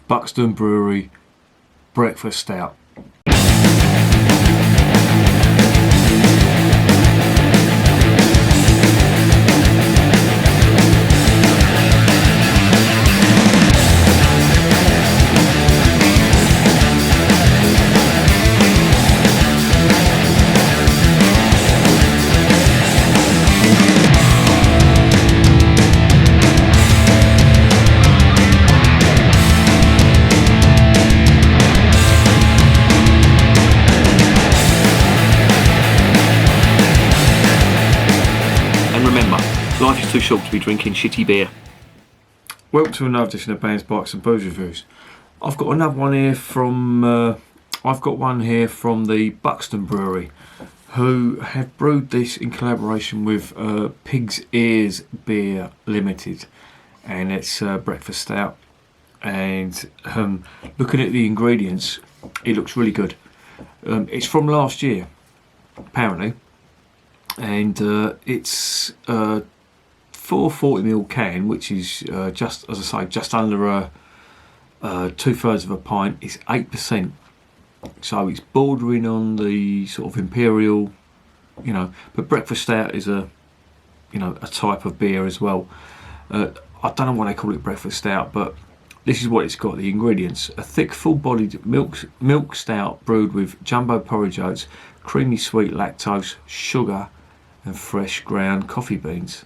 Buxton Brewery Breakfast Stout. Life is too short to be drinking shitty beer. Welcome to another edition of Bands, Bikes and Booze Reviews. I've got another one here from the Buxton Brewery, who have brewed this in collaboration with Pig's Ears Beer Limited, and it's breakfast stout. And looking at the ingredients, it looks really good. It's from last year, apparently, and it's 440ml can, which is just, as I say, just under 2/3 of a pint. It's 8%, so it's bordering on the sort of imperial, but breakfast stout is a type of beer as well. I don't know why they call it breakfast stout, but this is what it's got. The ingredients: a thick, full-bodied milk stout brewed with jumbo porridge oats, creamy sweet lactose, sugar, and fresh ground coffee beans.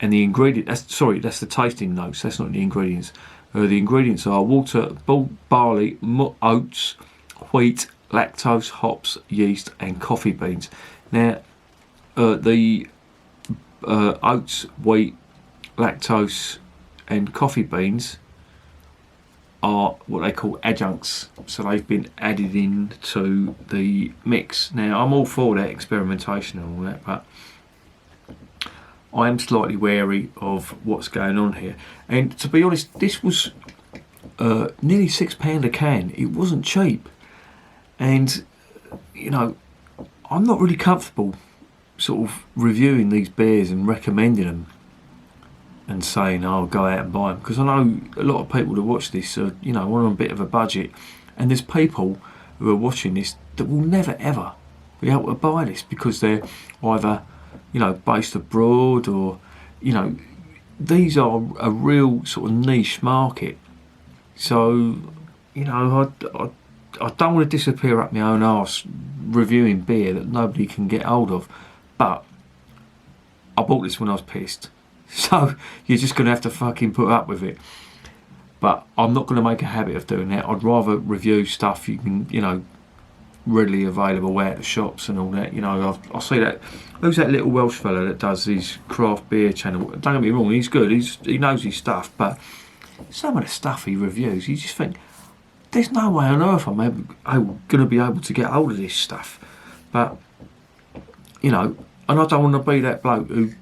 And the ingredient, that's the tasting notes, that's not the ingredients. The ingredients are water, barley, oats, wheat, lactose, hops, yeast, and coffee beans. Now, the oats, wheat, lactose, and coffee beans are what they call adjuncts, so they've been added in to the mix. Now, I'm all for that experimentation and all that, but I am slightly wary of what's going on here. And to be honest, this was nearly £6 a can. It wasn't cheap. And, I'm not really comfortable sort of reviewing these beers and recommending them and saying, oh, go out and buy them. Because I know a lot of people that watch this are, on a bit of a budget. And there's people who are watching this that will never, ever be able to buy this because they're either based abroad, or these are a real sort of niche market. So I don't want to disappear up my own arse reviewing beer that nobody can get hold of, but I bought this when I was pissed, so you're just gonna have to fucking put up with it. But I'm not going to make a habit of doing that. I'd rather review stuff you can readily available at the shops and all that. I see that. Who's that little Welsh fella that does his craft beer channel? Don't get me wrong, he's good. He knows his stuff, but some of the stuff he reviews, you just think, there's no way on earth I'm going to be able to get hold of this stuff. But and I don't want to be that bloke who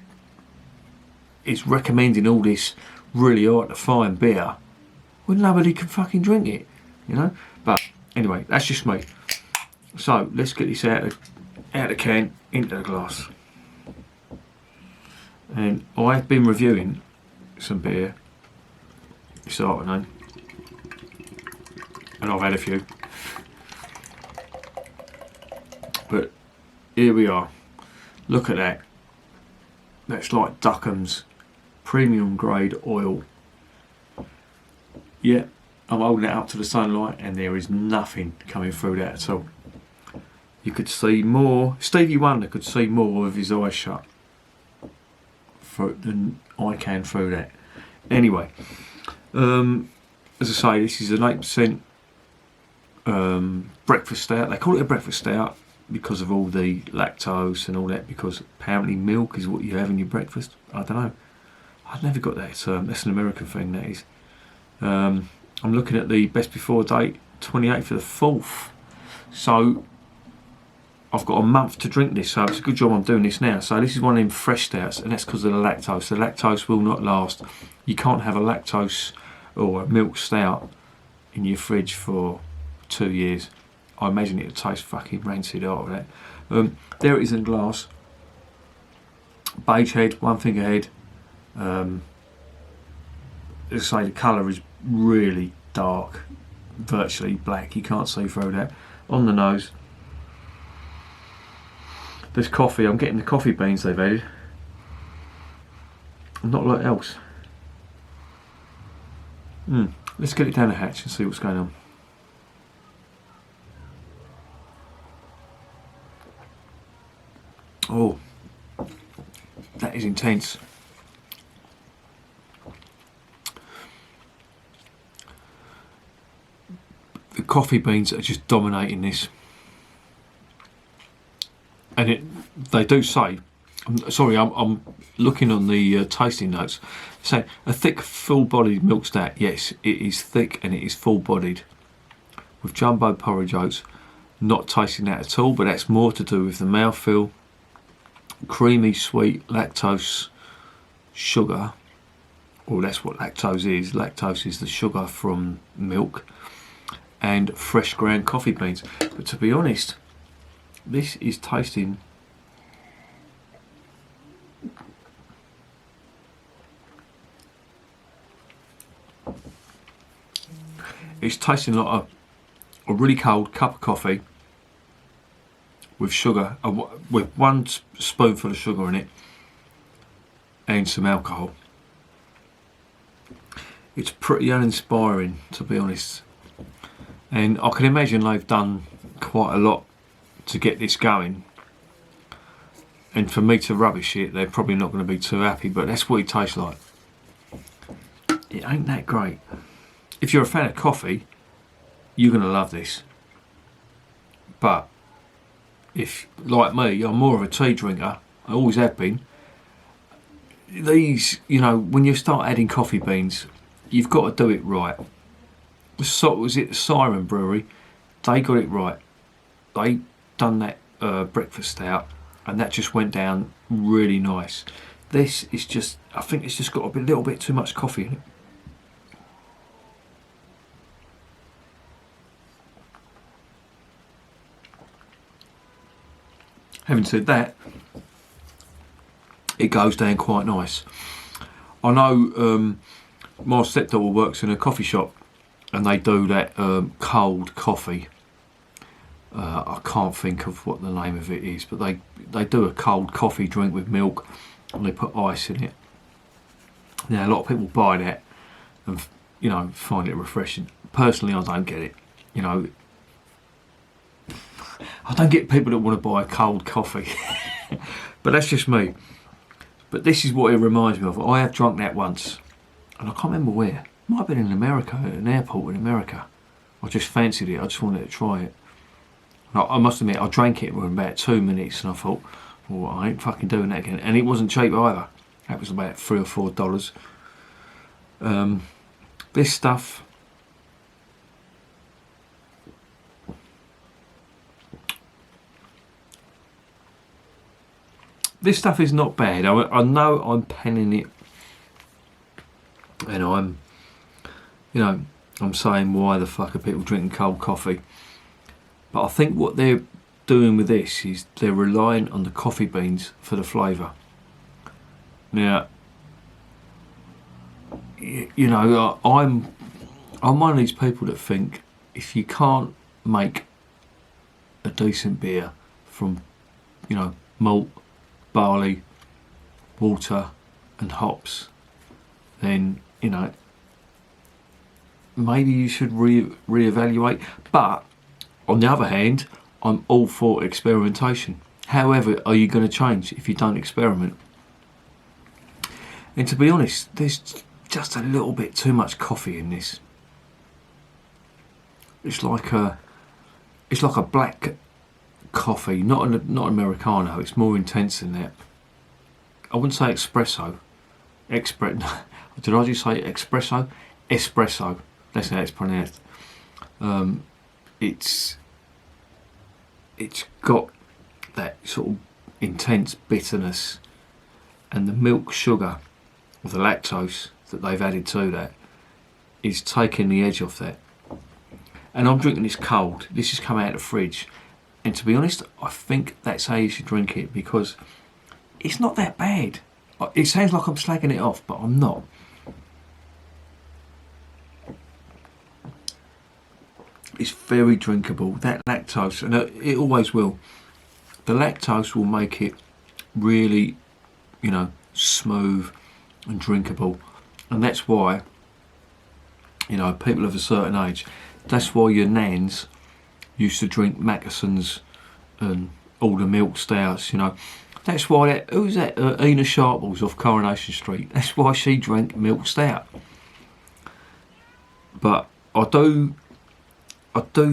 is recommending all this really hard to find beer when nobody can fucking drink it. But anyway, that's just me. So let's get this out of the can into the glass. And I've been reviewing some beer this afternoon, and I've had a few. But here we are. Look at that. That's like Duckham's premium grade oil. Yeah, I'm holding it up to the sunlight and there is nothing coming through that at all. You could see more. Stevie Wonder could see more with his eyes shut than I can through that. Anyway, as I say, this is an 8% breakfast stout. They call it a breakfast stout because of all the lactose and all that, because apparently milk is what you have in your breakfast. I don't know. I've never got that. That's an American thing, that is. I'm looking at the best before date, 28th of the 4th. So I've got a month to drink this, so it's a good job I'm doing this now. So this is one of them fresh stouts, and that's because of the lactose. The lactose will not last. You can't have a lactose or a milk stout in your fridge for 2 years. I imagine it would taste fucking rancid out of that. There it is in glass. Beige head, one finger head. As I say, the colour is really dark, virtually black. You can't see through that. On the nose, there's coffee. I'm getting the coffee beans they've added. Not a lot else. Let's get it down the hatch and see what's going on. Oh, that is intense. The coffee beans are just dominating this. And they do say, I'm looking on the tasting notes, saying a thick, full-bodied milk stout. Yes, it is thick and it is full-bodied. With jumbo porridge oats, not tasting that at all, but that's more to do with the mouthfeel. Creamy, sweet, lactose, sugar. Well, that's what lactose is. Lactose is the sugar from milk. And fresh ground coffee beans. But to be honest, this is tasting like a really cold cup of coffee with sugar, with one spoonful of sugar in it and some alcohol. It's pretty uninspiring, to be honest, and I can imagine they've done quite a lot to get this going, and for me to rubbish it, they're probably not going to be too happy, but that's what it tastes like. It ain't that great. If you're a fan of coffee, you're going to love this. But if, like me, I'm more of a tea drinker, I always have been, these, when you start adding coffee beans, you've got to do it right. So was it Siren Brewery? They got it right. They done that breakfast stout, and that just went down really nice. This is just, I think it's just got a little bit too much coffee in it. Having said that, it goes down quite nice. I know my stepdaughter works in a coffee shop and they do that cold coffee. I can't think of what the name of it is, but they do a cold coffee drink with milk and they put ice in it. Now a lot of people buy that and find it refreshing. Personally, I don't get it. I don't get people that want to buy a cold coffee, but that's just me. But this is what it reminds me of. I have drunk that once, and I can't remember where. Might have been in America, at an airport in America. I just fancied it. I just wanted to try it. And I must admit, I drank it within about 2 minutes, and I thought, well, I ain't fucking doing that again. And it wasn't cheap either. That was about $3 or $4. This stuff. This stuff is not bad. I know I'm penning it, and I'm saying, why the fuck are people drinking cold coffee? But I think what they're doing with this is they're relying on the coffee beans for the flavour. Now, I'm one of these people that think if you can't make a decent beer from, malt, barley, water and hops, then maybe you should reevaluate. But on the other hand, I'm all for experimentation. However, are you going to change if you don't experiment? And to be honest, there's just a little bit too much coffee in this. It's like a black coffee, not Americano. It's more intense than that. I wouldn't say espresso. Did I just say espresso? Espresso. That's how it's pronounced. It's got that sort of intense bitterness, and the milk sugar, or the lactose that they've added to that, is taking the edge off that. And I'm drinking this cold. This has come out of the fridge. And to be honest, I think that's how you should drink it, because it's not that bad. It sounds like I'm slagging it off, but I'm not. it's very drinkable. That lactose, and it always will. The lactose will make it really, you know, smooth and drinkable, and that's why, you know, people of a certain age, that's why your nans used to drink Mackesons and all the milk stouts, you know. That's why who's that? Ina Sharples off Coronation Street. That's why she drank milk stout. But I do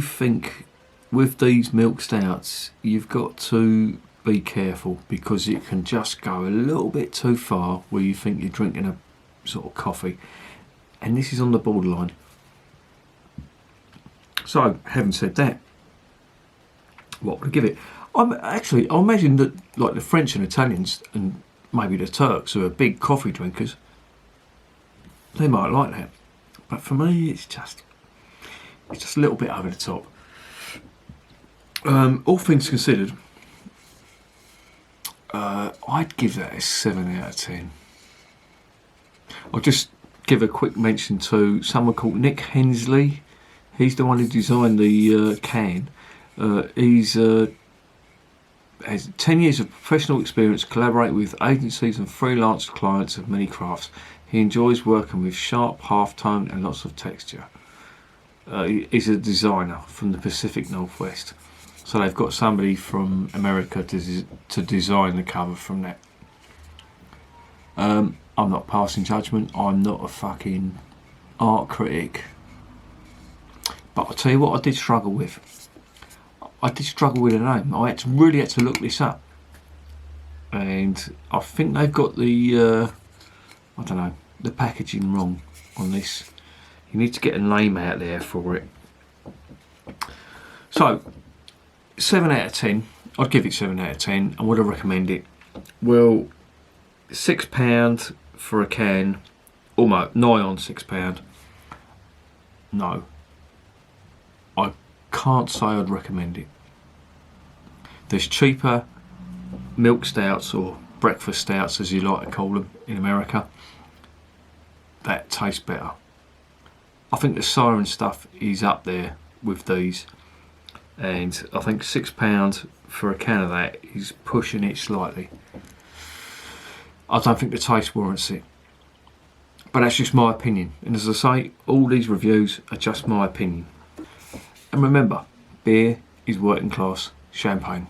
think with these milk stouts, you've got to be careful, because it can just go a little bit too far where you think you're drinking a sort of coffee, and this is on the borderline. So, having said that, what would I give it? I imagine that, like the French and Italians and maybe the Turks, who are big coffee drinkers, they might like that. But for me, it's just a little bit over the top. All things considered, I'd give that a 7 out of 10. I'll just give a quick mention to someone called Nick Hensley. He's the one who designed the can. He's has 10 years of professional experience, collaborating with agencies and freelance clients of many crafts. He enjoys working with sharp half-tone and lots of texture. He's a designer from the Pacific Northwest. So they've got somebody from America to design the cover from that. I'm not passing judgment. I'm not a fucking art critic. But I'll tell you what I did struggle with. I did struggle with a name. I really had to look this up. And I think they've got the, I don't know, the packaging wrong on this. You need to get a name out there for it. So, 7 out of 10. I'd give it 7 out of 10. And would I recommend it? Well, £6 for a can, almost nigh on £6. No, I can't say I'd recommend it. There's cheaper milk stouts, or breakfast stouts as you like to call them in America, that taste better. I think the siren stuff is up there with these, and I think £6 for a can of that is pushing it slightly. I don't think the taste warrants it, but that's just my opinion, and as I say, all these reviews are just my opinion. And remember, beer is working class champagne.